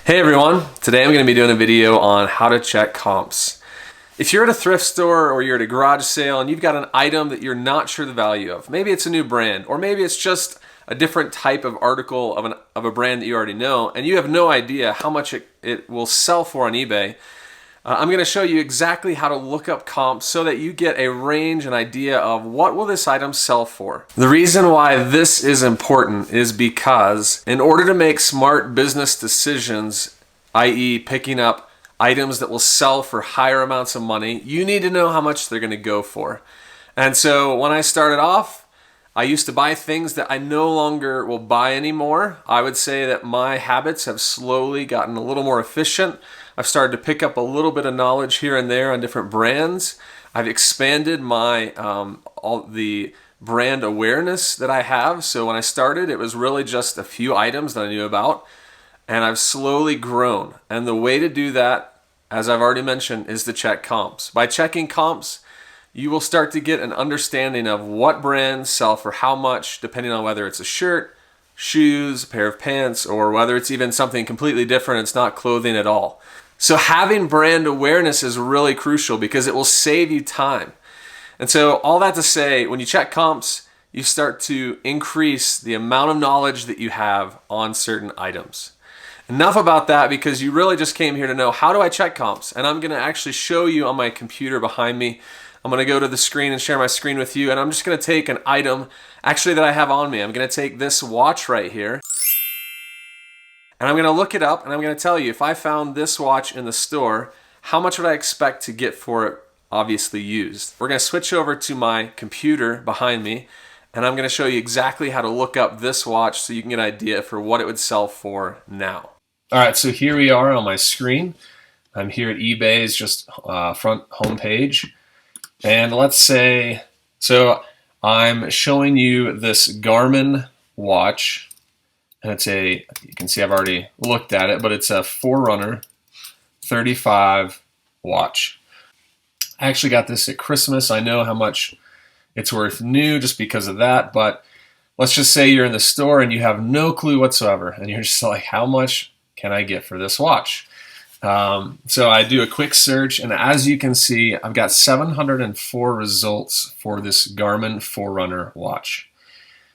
Hey everyone, today I'm going to be doing a video on how to check comps. If you're at a thrift store or you're at a garage sale and you've got an item that you're not sure the value of, maybe it's a new brand or maybe it's just a different type of article of a brand that you already know and you have no idea how much it will sell for on eBay, I'm going to show you exactly how to look up comps so that you get a range and idea of what will this item sell for. The reason why this is important is because in order to make smart business decisions, i.e. picking up items that will sell for higher amounts of money, you need to know how much they're going to go for. And so when I started off, I used to buy things that I no longer will buy anymore. I would say that my habits have slowly gotten a little more efficient. I've started to pick up a little bit of knowledge here and there on different brands. I've expanded my all the brand awareness that I have. So when I started, it was really just a few items that I knew about, and I've slowly grown. And the way to do that, as I've already mentioned, is to check comps. By checking comps, you will start to get an understanding of what brands sell for how much, depending on whether it's a shirt, shoes, a pair of pants, or whether it's even something completely different. It's not clothing at all. So having brand awareness is really crucial because it will save you time. And so all that to say, when you check comps, you start to increase the amount of knowledge that you have on certain items. Enough about that, because you really just came here to know, how do I check comps? And I'm going to actually show you on my computer behind me. I'm going to go to the screen and share my screen with you, and I'm just going to take an item actually that I have on me. I'm going to take this watch right here, and I'm going to look it up, and I'm going to tell you, if I found this watch in the store, how much would I expect to get for it, obviously used. We're going to switch over to my computer behind me, and I'm going to show you exactly how to look up this watch so you can get an idea for what it would sell for now. All right, so here we are on my screen. I'm here at eBay's just front home page. And let's say, so I'm showing you this Garmin watch, and it's you can see I've already looked at it, but it's a Forerunner 35 watch. I actually got this at Christmas. I know how much it's worth new just because of that, but let's just say you're in the store and you have no clue whatsoever, and you're just like, how much can I get for this watch? So I do a quick search, and as you can see, I've got 704 results for this Garmin Forerunner watch.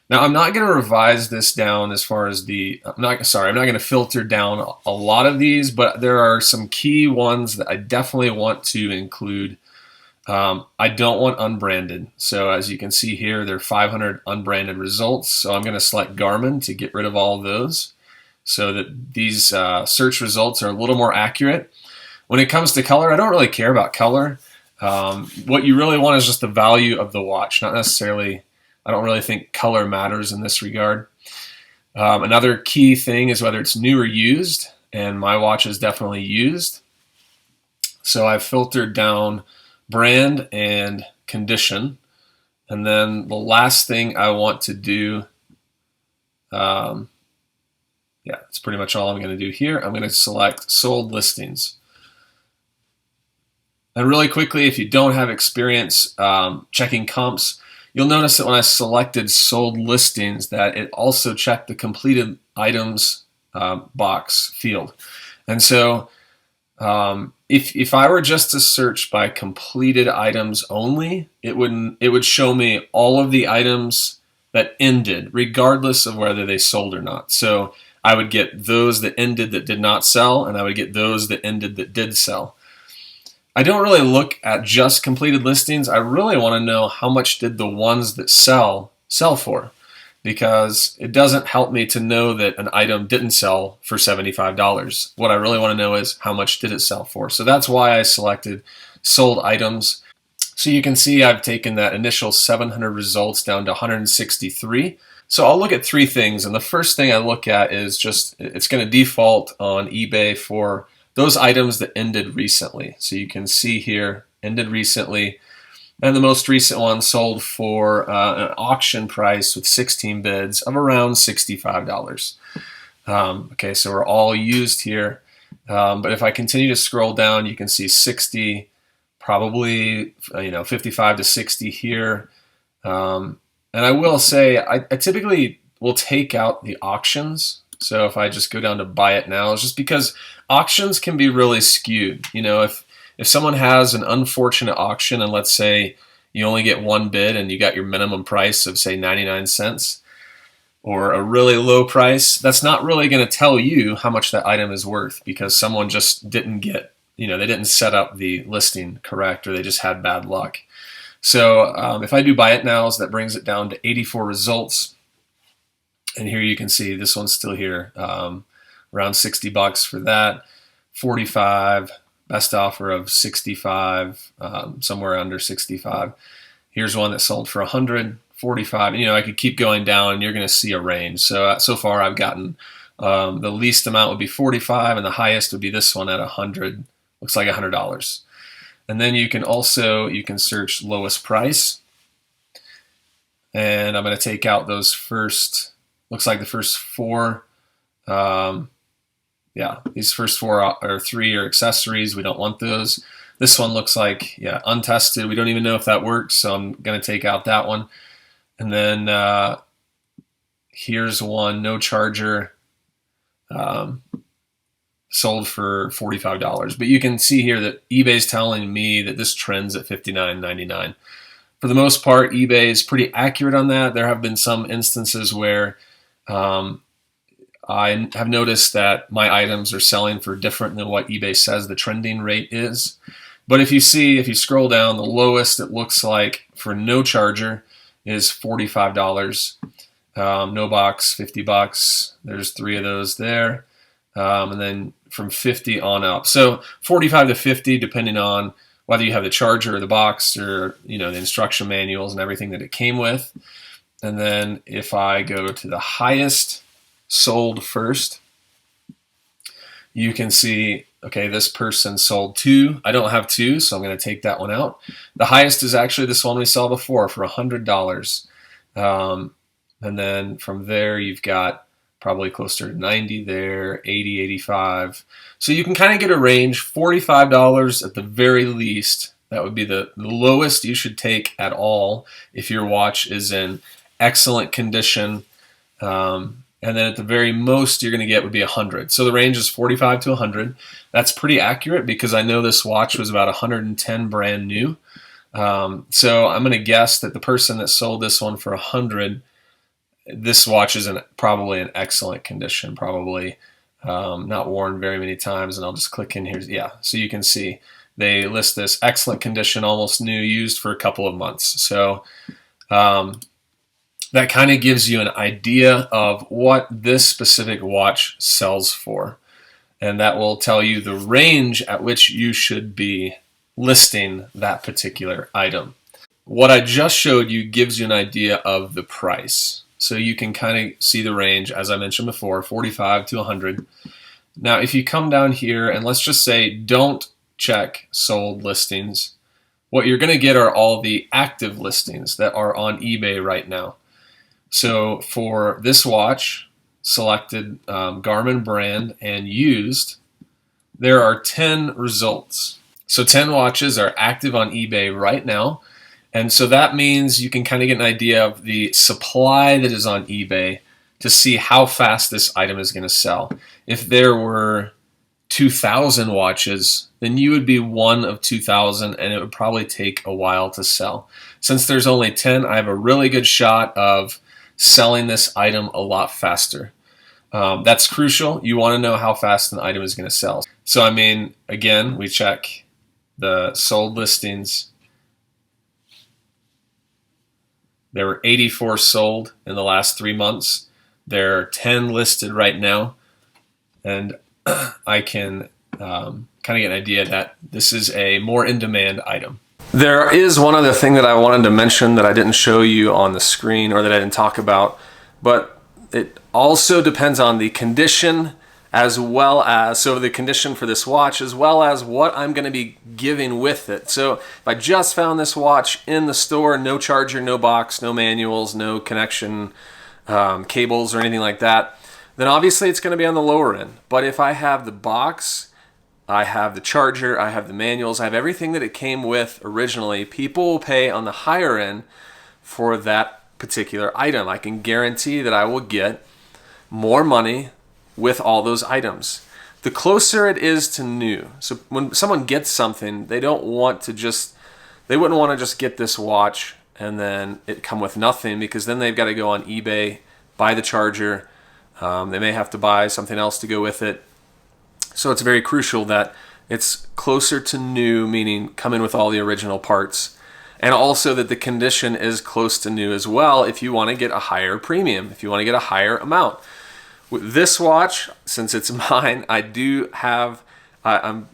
Now, I'm not going to revise this down as far as I'm not going to filter down a lot of these, but there are some key ones that I definitely want to include. I don't want unbranded. So as you can see here, there are 500 unbranded results. So I'm going to select Garmin to get rid of all of those, so that these search results are a little more accurate. When it comes to color, I don't really care about color. What you really want is just the value of the watch, not necessarily, I don't really think color matters in this regard. Another key thing is whether it's new or used, and my watch is definitely used. So I've filtered down brand and condition. And then the last thing I want to do, yeah, that's pretty much all I'm going to do here. I'm going to select sold listings. And really quickly, if you don't have experience checking comps, you'll notice that when I selected sold listings, that it also checked the completed items box field. And so if I were just to search by completed items only, it would show me all of the items that ended, regardless of whether they sold or not. So I would get those that ended that did not sell, and I would get those that ended that did sell. I don't really look at just completed listings. I really want to know how much did the ones that sell for, because it doesn't help me to know that an item didn't sell for $75. What I really want to know is how much did it sell for. So that's why I selected sold items. So you can see I've taken that initial 700 results down to 163. So I'll look at three things, and the first thing I look at is just, it's going to default on eBay for those items that ended recently. So you can see here, ended recently, and the most recent one sold for an auction price with 16 bids of around $65. Okay, so we're all used here, but if I continue to scroll down, you can see 60, probably 55 to 60 here. And I will say, I typically will take out the auctions. So if I just go down to buy it now, it's just because auctions can be really skewed. You know, if someone has an unfortunate auction and let's say you only get one bid and you got your minimum price of say 99 cents or a really low price, that's not really going to tell you how much that item is worth because someone just didn't get, you know, they didn't set up the listing correct or they just had bad luck. So if I do buy it now, that brings it down to 84 results. And here you can see this one's still here, around 60 bucks for that, 45, best offer of 65, somewhere under 65. Here's one that sold for 100, 45. And, you know, I could keep going down and you're going to see a range. So far I've gotten the least amount would be 45 and the highest would be this one at 100, looks like $100. And then you can search lowest price. And I'm going to take out those first, looks like the first four. These first four or three are accessories. We don't want those. This one looks like, untested. We don't even know if that works. So I'm going to take out that one. And then here's one, no charger. Sold for $45. But you can see here that eBay's telling me that this trends at $59.99. For the most part, eBay is pretty accurate on that. There have been some instances where I have noticed that my items are selling for different than what eBay says the trending rate is. But if you scroll down, the lowest it looks like for no charger is $45. No box, 50 bucks. There's three of those there. And then from 50 on up. So 45 to 50, depending on whether you have the charger or the box or, you know, the instruction manuals and everything that it came with. And then if I go to the highest sold first, you can see, okay, this person sold 2. I don't have 2, so I'm going to take that one out. The highest is actually this one we saw before for $100. And then from there, you've got probably closer to 90 there, 80, 85. So you can kind of get a range, $45 at the very least. That would be the lowest you should take at all if your watch is in excellent condition. And then at the very most you're going to get would be 100. So the range is 45 to 100. That's pretty accurate because I know this watch was about 110 brand new. So I'm going to guess that the person that sold this one for 100, this watch is probably in excellent condition, probably not worn very many times. And I'll just click in here. Yeah, so you can see they list this excellent condition, almost new, used for a couple of months. So that kind of gives you an idea of what this specific watch sells for. And that will tell you the range at which you should be listing that particular item. What I just showed you gives you an idea of the price. So you can kind of see the range, as I mentioned before, 45 to 100. Now, if you come down here and let's just say don't check sold listings, what you're going to get are all the active listings that are on eBay right now. So for this watch, selected Garmin brand and used, there are 10 results. So 10 watches are active on eBay right now. And so that means you can kind of get an idea of the supply that is on eBay to see how fast this item is going to sell. If there were 2,000 watches, then you would be one of 2,000 and it would probably take a while to sell. Since there's only 10, I have a really good shot of selling this item a lot faster. That's crucial. You want to know how fast an item is going to sell. So, I mean, again, we check the sold listings. There were 84 sold in the last 3 months. There are 10 listed right now. And I can kind of get an idea that this is a more in-demand item. There is one other thing that I wanted to mention that I didn't show you on the screen or that I didn't talk about, but it also depends on the condition as well as, so the condition for this watch as well as what I'm going to be giving with it. So if I just found this watch in the store, no charger, no box, no manuals, no connection cables or anything like that, then obviously it's going to be on the lower end. But if I have the box, I have the charger, I have the manuals, I have everything that it came with originally, people will pay on the higher end for that particular item. I can guarantee that I will get more money with all those items. The closer it is to new, so when someone gets something, they wouldn't want to just get this watch and then it come with nothing, because then they've got to go on eBay, buy the charger. They may have to buy something else to go with it. So it's very crucial that it's closer to new, meaning come in with all the original parts. And also that the condition is close to new as well if you want to get a higher premium, if you want to get a higher amount. With this watch, since it's mine, I do have the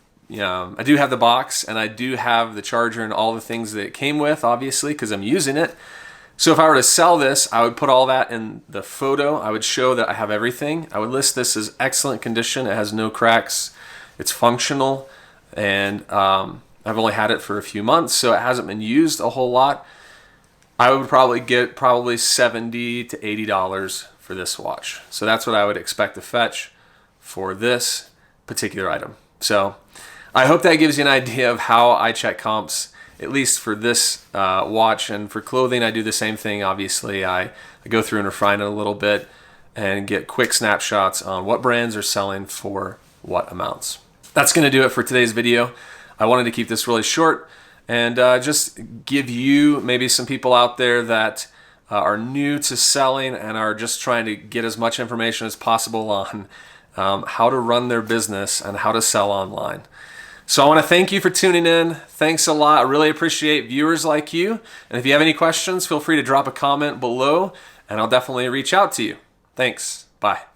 box, and I do have the charger and all the things that it came with, obviously, because I'm using it. So if I were to sell this, I would put all that in the photo. I would show that I have everything. I would list this as excellent condition. It has no cracks. It's functional, and I've only had it for a few months, so it hasn't been used a whole lot. I would probably get $70 to $80 for this watch. So that's what I would expect to fetch for this particular item. So I hope that gives you an idea of how I check comps, at least for this watch. And for clothing, I do the same thing. Obviously, I go through and refine it a little bit and get quick snapshots on what brands are selling for what amounts. That's going to do it for today's video. I wanted to keep this really short and just give you maybe some people out there that are new to selling and are just trying to get as much information as possible on how to run their business and how to sell online. So I want to thank you for tuning in. Thanks a lot. I really appreciate viewers like you. And if you have any questions, feel free to drop a comment below and I'll definitely reach out to you. Thanks. Bye.